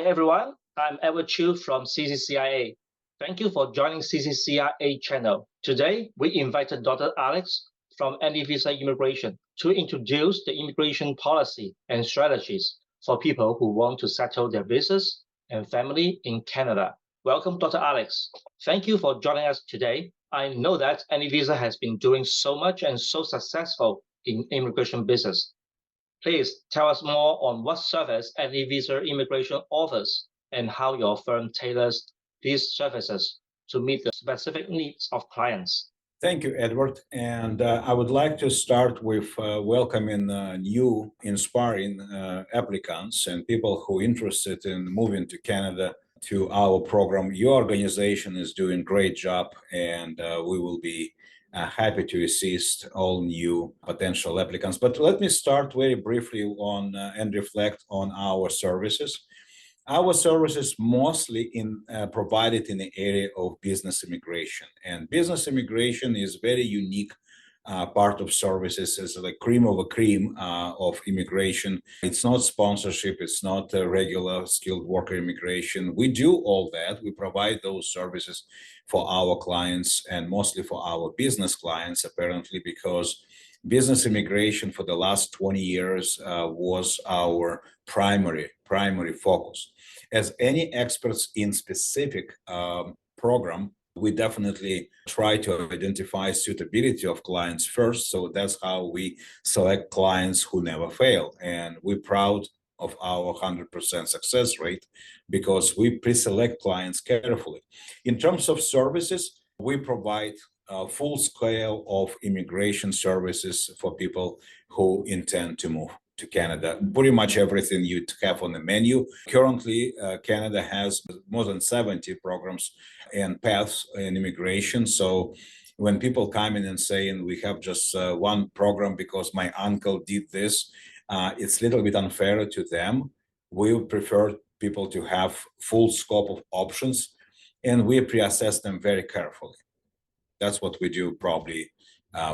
everyone, I'm Edward Chu from CCCIA. Thank you for joining CCCIA channel. Today, we invited Dr. Alex from Anyvisa Immigration to introduce the immigration policy and strategies for people who want to settle their business and family in Canada. Welcome, Dr. Alex. Thank you for joining us today. I know that Anyvisa has been doing so much and so successful in immigration business. Please tell us more on what service Anyvisa Immigration offers and how your firm tailors these services to meet the specific needs of clients. Thank you, Edward. And I would like to start with welcoming new, inspiring applicants and people who are interested in moving to Canada to our program. Your organization is doing a great job, and we will be happy to assist all new potential applicants. But let me start very briefly on and reflect on our services. Our services mostly provided in the area of business immigration, and business immigration is very unique part of services. Is like cream of a cream of immigration. It's not sponsorship. It's not regular skilled worker immigration. We do all that. We provide those services for our clients and mostly for our business clients, apparently, because business immigration for the last 20 years was our primary focus. As any experts in specific program, we definitely try to identify suitability of clients first. So that's how we select clients who never fail. And we're proud of our 100% success rate because we pre-select clients carefully. In terms of services, we provide a full scale of immigration services for people who intend to move to Canada. Pretty much everything you have on the menu. Currently, Canada has more than 70 programs and paths in immigration. So when people come in and saying we have just one program because my uncle did this, it's a little bit unfair to them. We would prefer people to have full scope of options, and we pre-assess them very carefully. That's what we do probably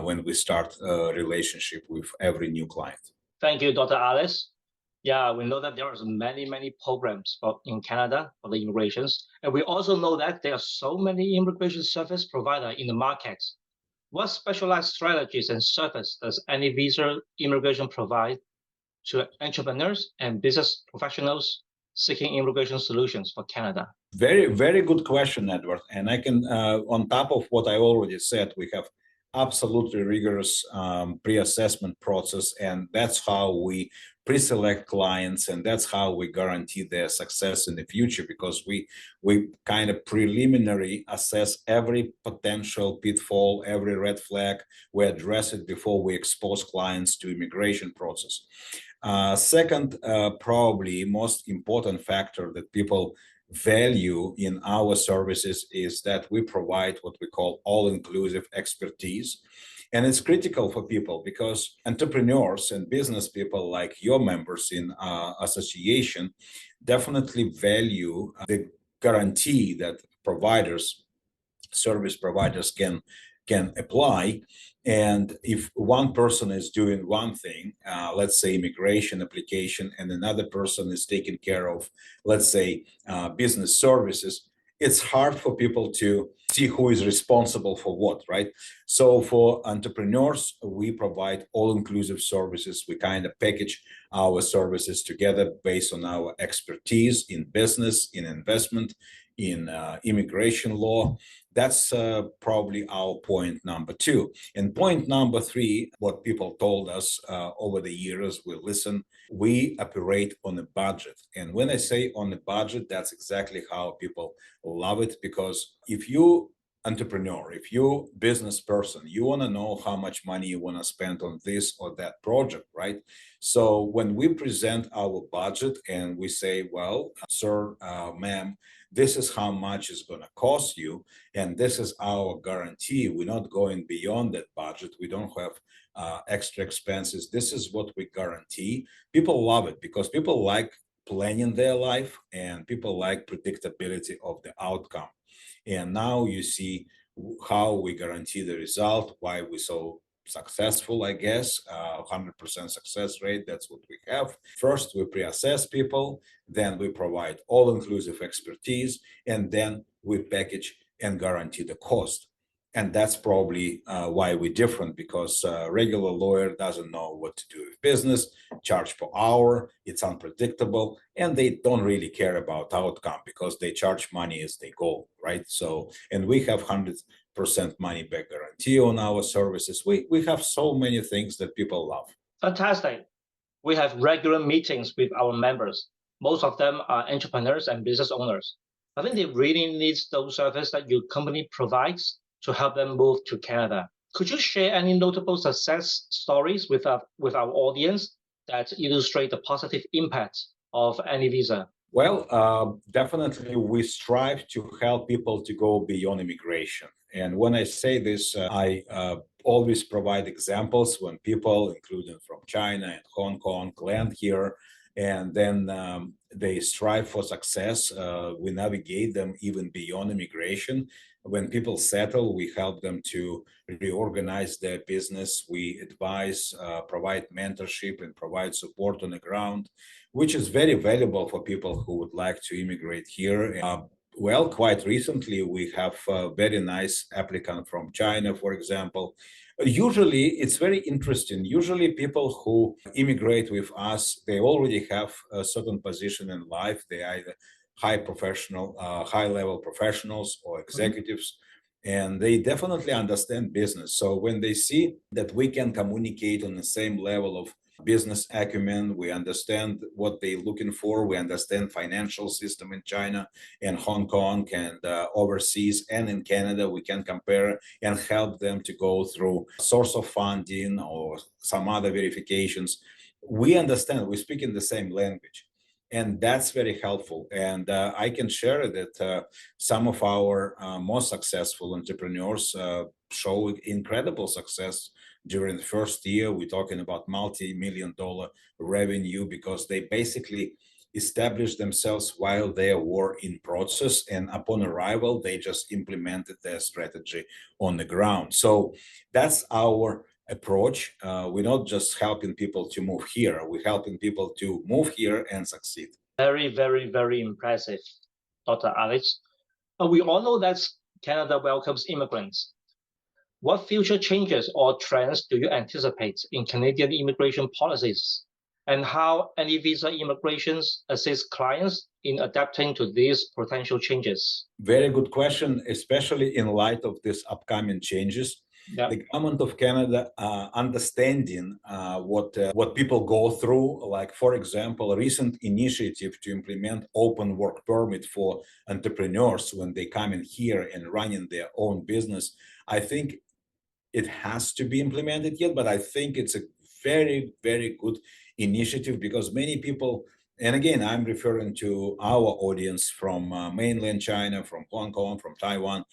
when we start a relationship with every new client. Thank you, Dr. Alice. Yeah, we know that there are many programs in Canada for the immigrations. And we also know that there are so many immigration service providers in the market. What specialized strategies and service does Anyvisa Immigration provide to entrepreneurs and business professionals seeking immigration solutions for Canada? Very, very good question, Edward. And I can, on top of what I already said, we have absolutely rigorous pre-assessment process, and that's how we pre-select clients, and that's how we guarantee their success in the future, because we kind of preliminary assess every potential pitfall, every red flag. We address it before we expose clients to immigration process. Second, probably most important factor that people value in our services is that we provide what we call all-inclusive expertise. And it's critical for people because entrepreneurs and business people like your members in association definitely value the guarantee that service providers can apply. And if one person is doing one thing, let's say immigration application, and another person is taking care of, let's say, business services, it's hard for people to see who is responsible for what, right? So for entrepreneurs, we provide all-inclusive services. We kind of package our services together based on our expertise in business, in investment, in immigration law. That's probably our point number two. And point number three, what people told us over the years, we operate on a budget. And when I say on a budget, that's exactly how people love it, because if you entrepreneur, if you business person, you want to know how much money you want to spend on this or that project, right? So when we present our budget and we say, well, sir, ma'am, this is how much it's going to cost you, and this is our guarantee. We're not going beyond that budget. We don't have extra expenses. This is what we guarantee. People love it because people like planning their life and people like predictability of the outcome. And now you see how we guarantee the result, why we're so successful, I guess, 100% success rate. That's what we have. First, we pre-assess people, then we provide all-inclusive expertise, and then we package and guarantee the cost. And that's probably why we're different, because a regular lawyer doesn't know what to do with business, charge per hour, it's unpredictable, and they don't really care about outcome because they charge money as they go, right? So, and we have 100% money back guarantee on our services. We have so many things that people love. Fantastic. We have regular meetings with our members. Most of them are entrepreneurs and business owners. I think they really need those services that your company provides to help them move to Canada. Could you share any notable success stories with our audience that illustrate the positive impact of Anyvisa? Well, definitely we strive to help people to go beyond immigration. And when I say this, I always provide examples when people, including from China and Hong Kong, land here, and then they strive for success. We navigate them even beyond immigration. When people settle, we help them to reorganize their business. We advise, provide mentorship, and provide support on the ground, which is very valuable for people who would like to immigrate here. Well, quite recently, we have a very nice applicant from China, for example. Usually, it's very interesting. Usually, people who immigrate with us, they already have a certain position in life. They either high-level professionals or executives, and they definitely understand business. So when they see that we can communicate on the same level of business acumen, we understand what they're looking for, we understand financial system in China and Hong Kong and overseas and in Canada, we can compare and help them to go through source of funding or some other verifications. We understand, we speak in the same language. And that's very helpful. And I can share that some of our most successful entrepreneurs show incredible success during the first year. We're talking about multi-million-dollar revenue because they basically established themselves while they were in process. And upon arrival, they just implemented their strategy on the ground. So that's our approach. We're not just helping people to move here, we're helping people to move here and succeed. Very, very, very impressive, Dr. Alex. We all know that Canada welcomes immigrants. What future changes or trends do you anticipate in Canadian immigration policies? And how Anyvisa Immigration assists clients in adapting to these potential changes? Very good question, especially in light of these upcoming changes. Yeah. The government of Canada understanding what people go through, like, for example, a recent initiative to implement open work permit for entrepreneurs when they come in here and running their own business. I think it has to be implemented yet, but I think it's a very, very good initiative because many people, and again, I'm referring to our audience from mainland China, from Hong Kong, from Taiwan.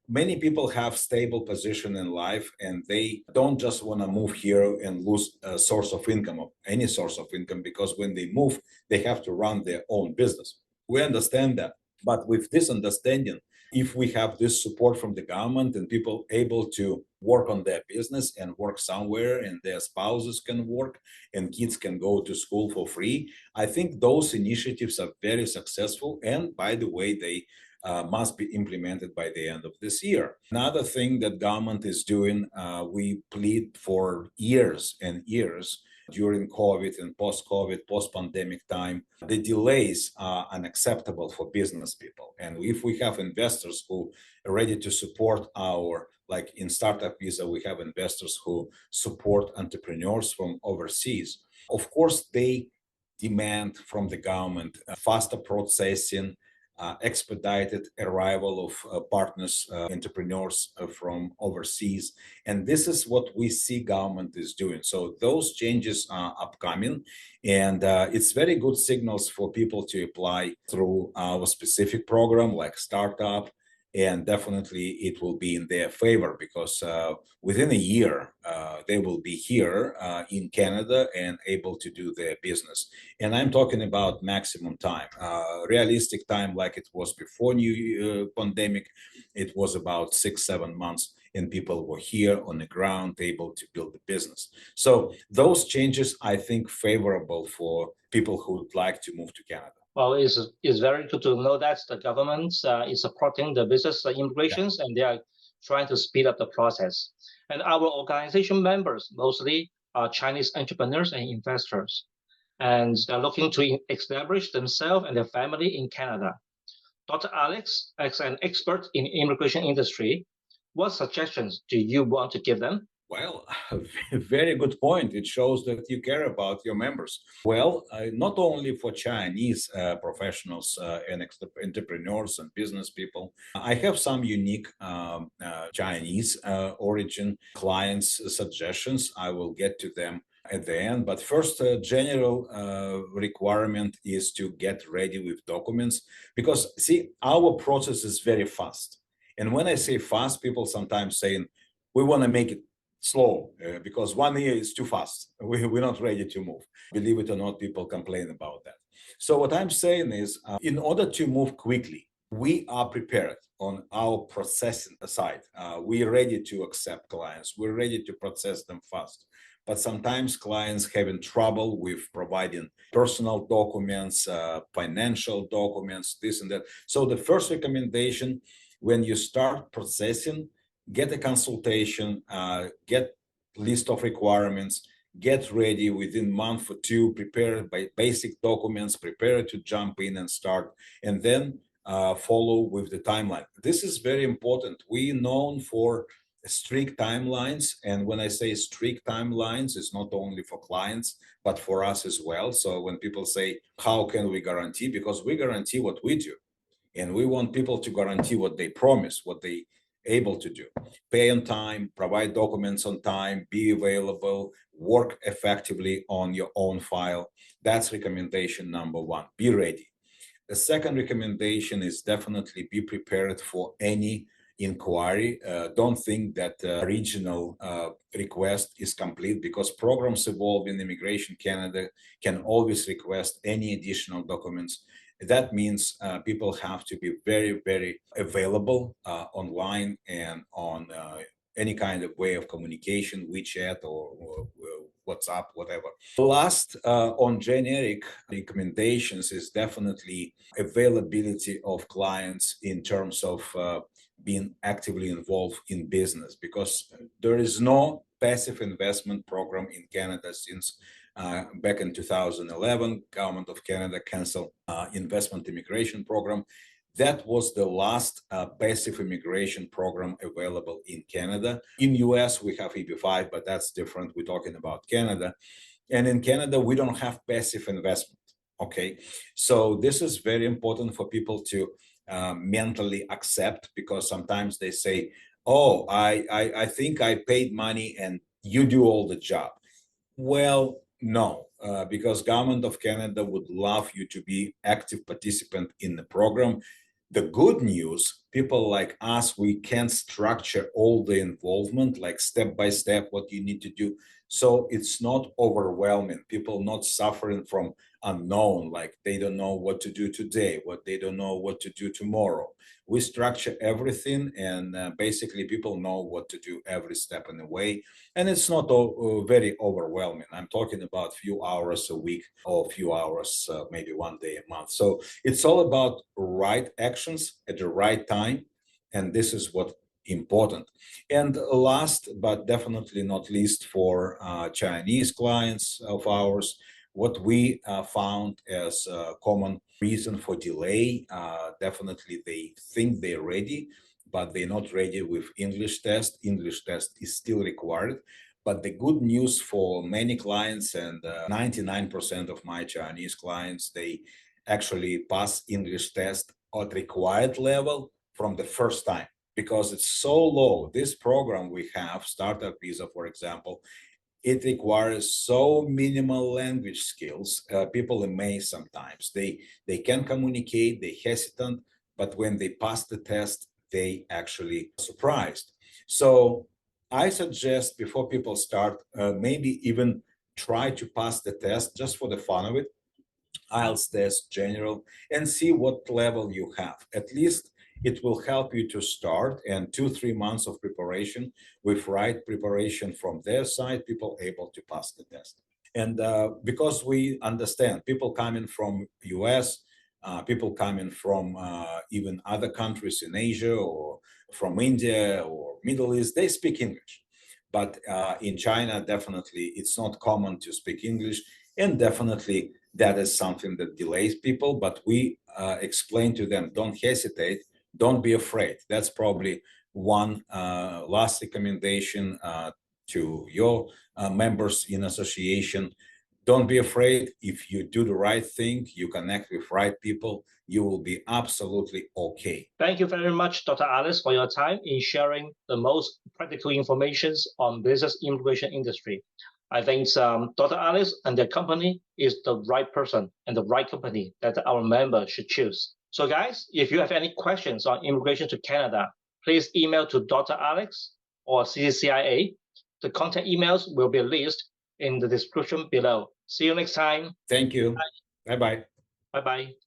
Many people have stable position in life and they don't just want to move here and lose a source of income, or any source of income, because when they move, they have to run their own business. We understand that. But with this understanding, if we have this support from the government and people able to work on their business and work somewhere and their spouses can work and kids can go to school for free, I think those initiatives are very successful. And by the way, they must be implemented by the end of this year. Another thing that government is doing, we plead for years and years during COVID and post-COVID, post-pandemic time, the delays are unacceptable for business people. And if we have investors who are ready to support our, like in Startup Visa, we have investors who support entrepreneurs from overseas. Of course, they demand from the government faster processing, expedited arrival of partners, entrepreneurs from overseas. And this is what we see government is doing. So those changes are upcoming, and it's very good signals for people to apply through our specific program like Startup And definitely it will be in their favor because within a year, they will be here in Canada and able to do their business. And I'm talking about maximum time. Realistic time, like it was before new pandemic, it was about 6-7 months. And people were here on the ground, able to build the business. So those changes, I think, favorable for people who would like to move to Canada. Well, it's very good to know that the government is supporting the business immigrations, and they are trying to speed up the process. And our organization members mostly are Chinese entrepreneurs and investors, and they're looking to establish themselves and their family in Canada. Dr. Alex, as an expert in immigration industry, what suggestions do you want to give them? Well, very good point. It shows that you care about your members. Well, not only for Chinese professionals and entrepreneurs and business people. I have some unique Chinese origin clients suggestions. I will get to them at the end. But first, general requirement is to get ready with documents because, see, our process is very fast. And when I say fast, people sometimes saying, we want to make it slow because 1 year is too fast. We're not ready to move. Believe it or not, people complain about that. So what I'm saying is, in order to move quickly, we are prepared on our processing side. We're ready to accept clients. We're ready to process them fast. But sometimes clients having trouble with providing personal documents, financial documents, this and that. So the first recommendation, when you start processing, get a consultation, get list of requirements, get ready within month or two, prepare by basic documents, prepare to jump in and start, and then follow with the timeline. This is very important. We're known for strict timelines. And when I say strict timelines, it's not only for clients, but for us as well. So when people say, how can we guarantee? Because we guarantee what we do. And we want people to guarantee what they promise, what they able to do. Pay on time, provide documents on time, be available, work effectively on your own file. That's recommendation number one. Be ready. The second recommendation is definitely be prepared for any inquiry. Don't think that original request is complete because programs evolve in Immigration Canada can always request any additional documents. That means people have to be very, very available online and on any kind of way of communication, WeChat or WhatsApp, whatever. Last, on generic recommendations is definitely availability of clients in terms of being actively involved in business, because there is no passive investment program in Canada since back in 2011, Government of Canada canceled investment immigration program. That was the last passive immigration program available in Canada. In US, we have EB-5, but that's different. We're talking about Canada. And in Canada, we don't have passive investment, okay? So this is very important for people to mentally accept, because sometimes they say, oh, I think I paid money and you do all the job. Well, no, because Government of Canada would love you to be active participant in the program. The good news, people like us, we can structure all the involvement, like step by step, what you need to do. So it's not overwhelming. People not suffering from unknown, like they don't know what to do today, what they don't know what to do tomorrow. We structure everything, and basically people know what to do every step in the way. And it's not very overwhelming. I'm talking about a few hours a week or a few hours, maybe one day a month. So it's all about right actions at the right time. And this is what important. And last, but definitely not least, for Chinese clients of ours, what we found as a common reason for delay, definitely they think they're ready, but they're not ready with English test. English test is still required. But the good news for many clients, and 99% of my Chinese clients, they actually pass English test at required level from the first time, because it's so low. This program we have, Startup Visa, for example, it requires so minimal language skills. People amaze sometimes. They can communicate, they hesitant, but when they pass the test, they actually surprised. So I suggest before people start, maybe even try to pass the test just for the fun of it, IELTS test, general, and see what level you have. At least it will help you to start, and 2-3 months of preparation with right preparation from their side, people able to pass the test. And because we understand people coming from US, people coming from even other countries in Asia or from India or Middle East, they speak English. But in China, definitely it's not common to speak English, and definitely that is something that delays people. But we explain to them, don't hesitate, don't be afraid. That's probably one last recommendation to your members in association. Don't be afraid. If you do the right thing, you connect with right people, you will be absolutely okay. Thank you very much, Dr. Alex, for your time in sharing the most practical information on business immigration industry. I think Dr. Alex and their company is the right person and the right company that our members should choose. So guys, if you have any questions on immigration to Canada, please email to Dr. Alex or CCCIA. The contact emails will be listed in the description below. See you next time. Thank you. Bye-bye. Bye-bye.